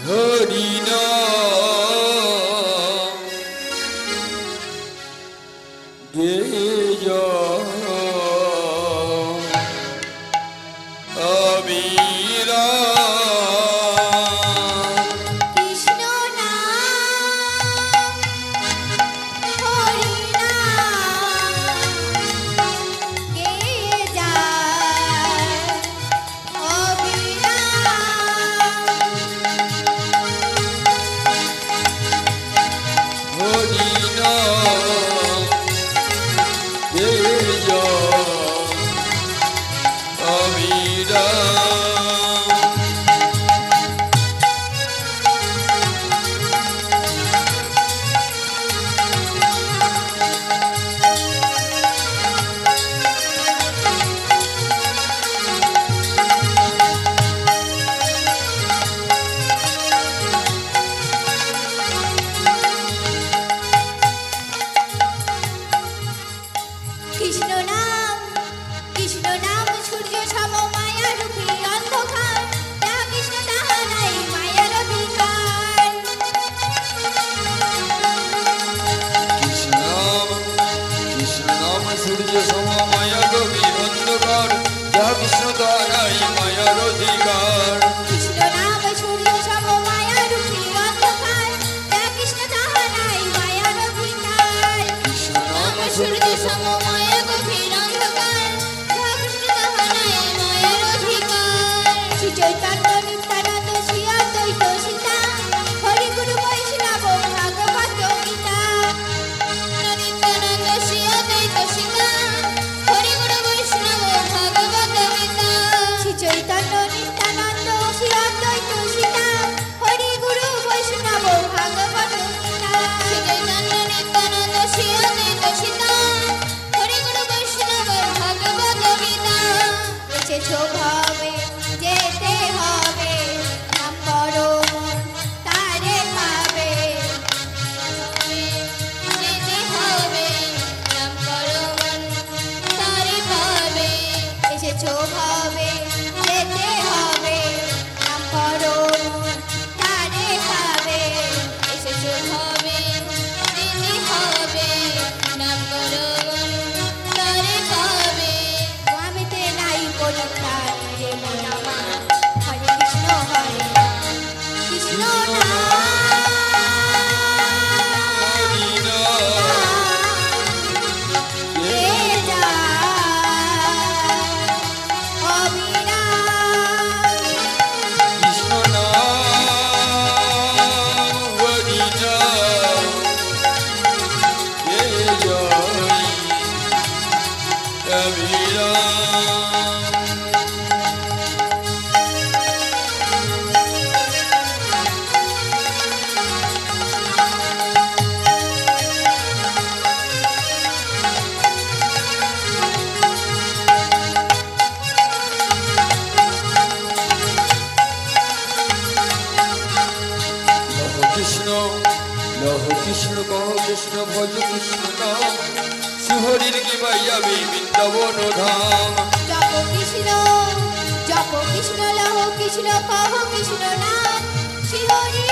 হরি গেয় অবিরা কৃষ্ণ নাম হরি নাম গেয়ে যায় অবিরাম হরি গেয় অবিরা কৃষ্ণ নাম সূর্য সম মায়া রূপী অন্ধকার যাহা কৃষ্ণ তাহা নাই মায়ার অধিকার কৃষ্ণ নাম সূর্য সম মায়া গভীর অন্ধকার যাহা কৃষ্ণ তাহা নাই মায়ার অধিকার কৃষ্ণ নাম সূর্য সম মায়া রূপী অন্ধকার যাহা কৃষ্ণ তাহা নাই মায়ার অধিকার কৃষ্ণ নাম সূর্য সম মায়া গভীর অন্ধকার যাহা কৃষ্ণ তাহা নাই মায়ার অধিকার শ্রী চৈতন্য নিত্যানন্দ শ্রী অদ্বৈত সীতা হরি গুরু বৈষ্ণব ভাগবত গীতা নিত্যানন্দ শ্রী অদ্বৈত সীতা হরি গুরু বৈষ্ণব ভাগবত গীতা শ্রী চৈতন্য নিত্যানন্দ শ্রী অদ্বৈত সীতা হরি গুরু বৈষ্ণব ভাগবত গীতা শ্রী চৈতন্য নিত্যানন্দ শ্রী অদ্বৈত সীতা হরি গুরু বৈষ্ণব ভাগবত গীতা এসেছো ভাবে যেতে হবে নাম করো মন তারে পাবে যেতে হবে নাম করো মন তারে পাবে এসেছো ভাবে যেতে হবে নাম করো মন তারে পাবে এসেছো ভাবে যেতে হবে নাম করো মন তারে পাবে আমিতে নাই পরিত্রাণ রে মন আমার হরে কৃষ্ণ হরে রাম কৃষ্ণ কৃষ্ণ নাম হরি গেয় অবিরা লহ কৃষ্ণ কহ কৃষ্ণ ভজ কৃষ্ণ নাম শ্রীহরির কি পাইয়াবি বৃন্দাবন ধাম জপ কৃষ্ণ লহ কৃষ্ণ কহ কৃষ্ণ নাম শ্রী হরি